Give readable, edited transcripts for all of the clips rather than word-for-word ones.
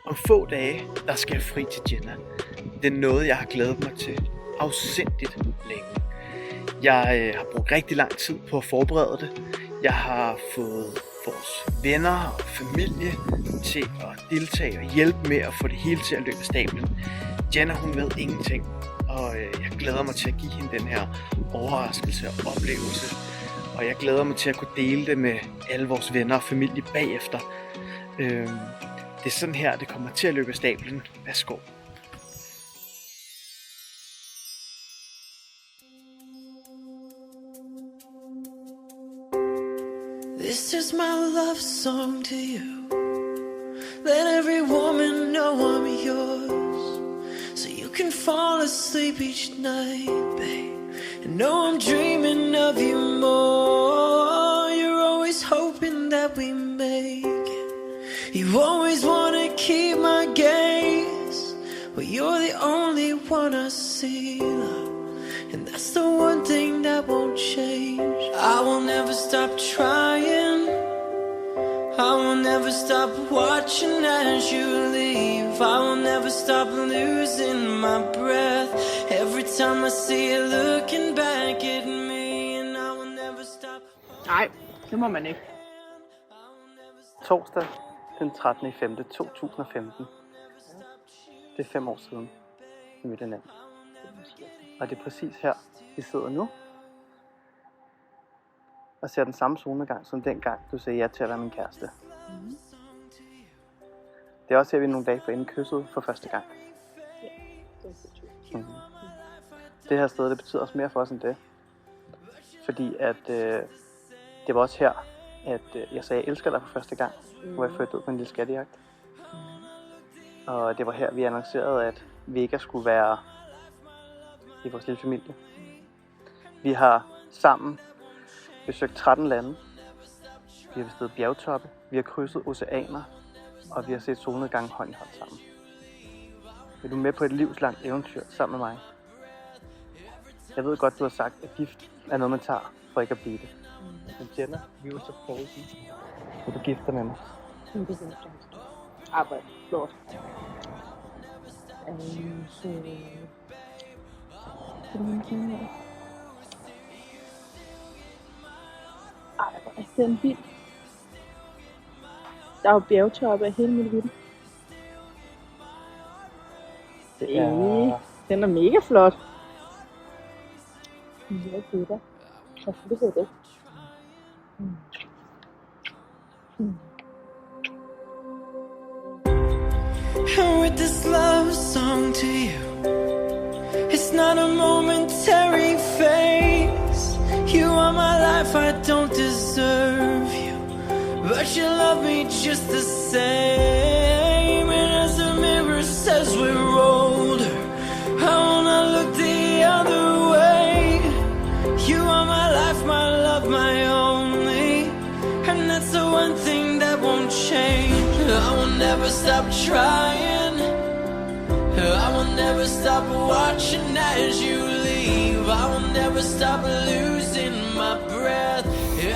Om få dage, der skal jeg fri til Jenna. Det er noget, jeg har glædet mig til afsindigt længe. Jeg har brugt rigtig lang tid på at forberede det. Jeg har fået vores venner og familie til at deltage og hjælpe med at få det hele til at løbe af stablen. Jenna, hun ved ingenting, og jeg glæder mig til at give hende den her overraskelse og oplevelse. Og jeg glæder mig til at kunne dele det med alle vores venner og familie bagefter. Det er sådan her, det kommer til at løbe af stablen. Værsgo. This is my love song to you. Let every woman know I'm yours, so you can fall asleep each night, babe, and know I'm dreaming of you more. You're always hoping that we make it. You always wanna keep my gaze, but you're the only one I see, love. And that's the one thing that won't change. I will never stop trying. I will never stop watching as you leave. I will never stop losing my breath every time I see you looking back at me. And I will never stop. Nej, det må man ikke. Torsdag den 13.5.2015. Det er 5 år siden, vi mødte hinanden. Og det er præcis her, vi sidder nu. Og ser den samme solnedgang som dengang, du sagde ja til at være min kæreste. Mm. Det er også her, vi nogle dage forinden kyssede for første gang. Ja, det er det. Mm. Det her sted, det betyder også mere for os end det. Fordi at det var også her, at jeg sagde, jeg elsker dig for første gang, hvor jeg førte ud på en lille skattejagt. Og det var her, vi annoncerede, at Vega skulle være i vores lille familie. Vi har sammen besøgt 13 lande. Vi har bestedet bjergtoppe, vi har krydset oceaner, og vi har set solnedgangen hånd i hånd sammen. Er du med på et livslangt eventyr sammen med mig? Jeg ved godt, du har sagt, at gift er noget, man tager for ikke at blive det. Men Jenna, vi var så frozen. Vil du gifte dig med mig? Det er sådan, arbejde. Flot. Så... Ej, hvor er den vild. Der er jo bjergtoppe af hele muligheden. Den er mega flot. Ja, det er der. Jeg får det det. And with this love song to you, it's not a momentary phase. You are my life, I don't deserve you, but you love me just the same. And as the mirror says we're older, I wanna look the other way. You are my life, my love, my only, and that's the one thing that won't change. I will never stop trying. I will never stop watching as you leave. I will never stop losing my breath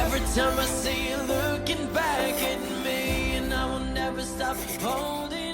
every time I see you looking back at me. And I will never stop holding